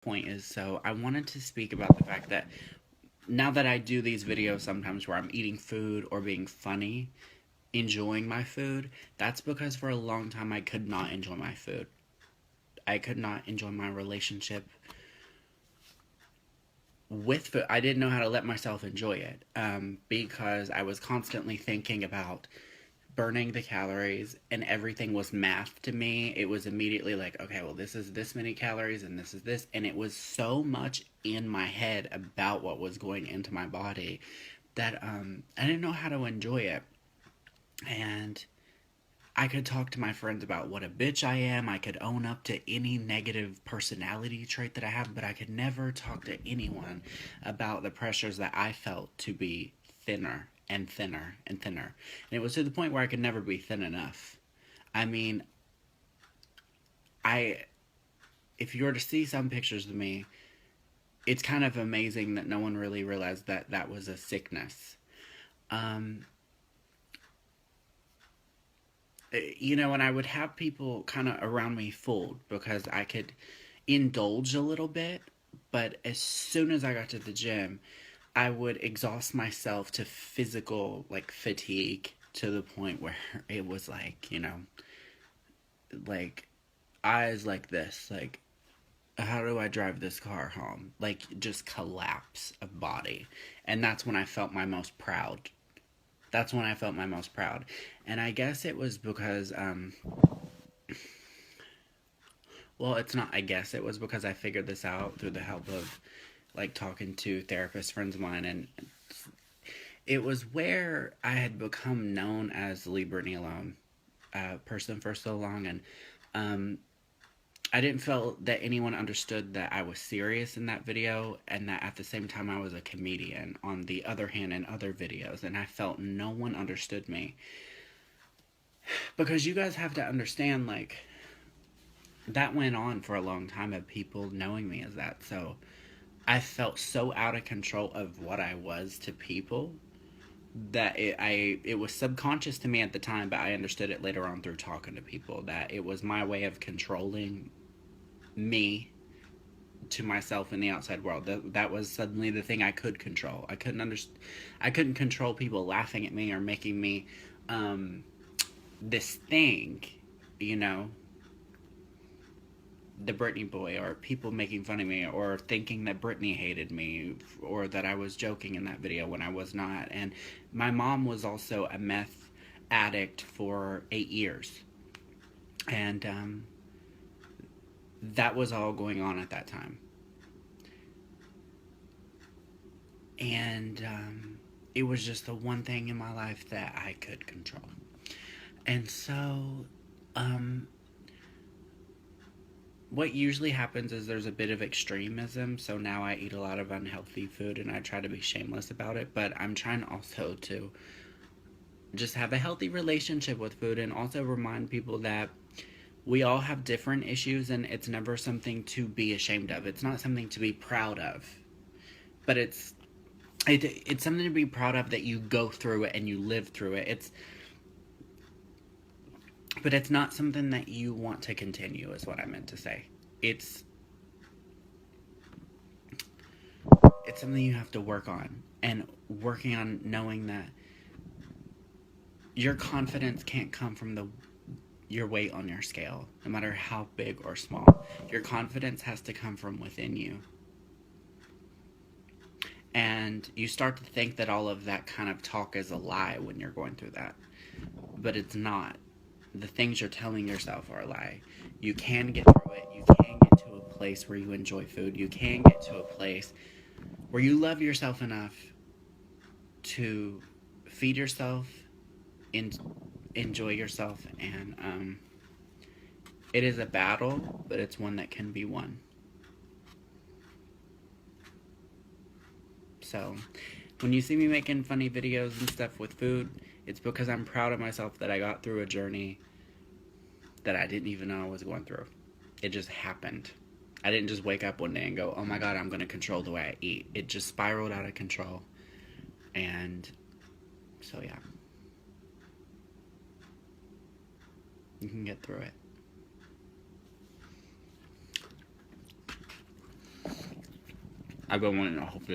point is, so I wanted to speak about the fact that now that I do these videos sometimes where I'm eating food or being funny, enjoying my food, that's because for a long time I could not enjoy my food. I could not enjoy my relationship with food. I didn't know how to let myself enjoy it because I was constantly thinking about burning the calories, and everything was math to me. It was immediately like, okay, well, this is this many calories and this is this. And it was so much in my head about what was going into my body that I didn't know how to enjoy it. And I could talk to my friends about what a bitch I am. I could own up to any negative personality trait that I have, but I could never talk to anyone about the pressures that I felt to be thinner and thinner and thinner. And it was to the point where I could never be thin enough. I mean, I if you were to see some pictures of me, it's kind of amazing that no one really realized that that was a sickness. Um, and I would have people kind of around me fooled because I could indulge a little bit, but as soon as I got to the gym, I would exhaust myself to physical like fatigue to the point where it was like, like eyes like this, like how do I drive this car home? Like just collapse of body. And that's when I felt my most proud. That's when I felt my most proud. And I guess it was because well, it's not I guess it was because I figured this out through the help of like talking to therapist friends of mine, and it was where I had become known as Leave Britney Alone person for so long, and um, I didn't feel that anyone understood that I was serious in that video, and that at the same time I was a comedian. On the other hand, in other videos, and I felt no one understood me because you guys have to understand, like that went on for a long time of people knowing me as that. So I felt so out of control of what I was to people that it was subconscious to me at the time, but I understood it later on through talking to people that it was my way of controlling me to myself in the outside world. That was suddenly the thing I could control. I couldn't control people laughing at me or making me um, this thing, you know, the Britney boy, or people making fun of me, or thinking that Britney hated me, or that I was joking in that video when I was not. And my mom was also a meth addict for 8 years, and that was all going on at that time. And it was just the one thing in my life that I could control. And so, um, what usually happens is there's a bit of extremism. So now I eat a lot of unhealthy food and I try to be shameless about it. But I'm trying also to just have a healthy relationship with food, and also remind people that we all have different issues, and it's never something to be ashamed of. It's not something to be proud of. But it's something to be proud of that you go through it and you live through it. But it's not something that you want to continue, is what I meant to say. It's it's something you have to work on, and working on knowing that your confidence can't come from the your weight on your scale, no matter how big or small. Your confidence has to come from within you. And you start to think that all of that kind of talk is a lie when you're going through that. But it's not. The things you're telling yourself are a lie. You can get through it. You can get to a place where you enjoy food. You can get to a place where you love yourself enough to feed yourself and enjoy yourself. And it is a battle, but it's one that can be won. So when you see me making funny videos and stuff with food, it's because I'm proud of myself that I got through a journey that I didn't even know I was going through. It just happened. I didn't just wake up one day and go, oh my god, I'm going to control the way I eat. It just spiraled out of control. And so, yeah, you can get through it. I've been wanting to hope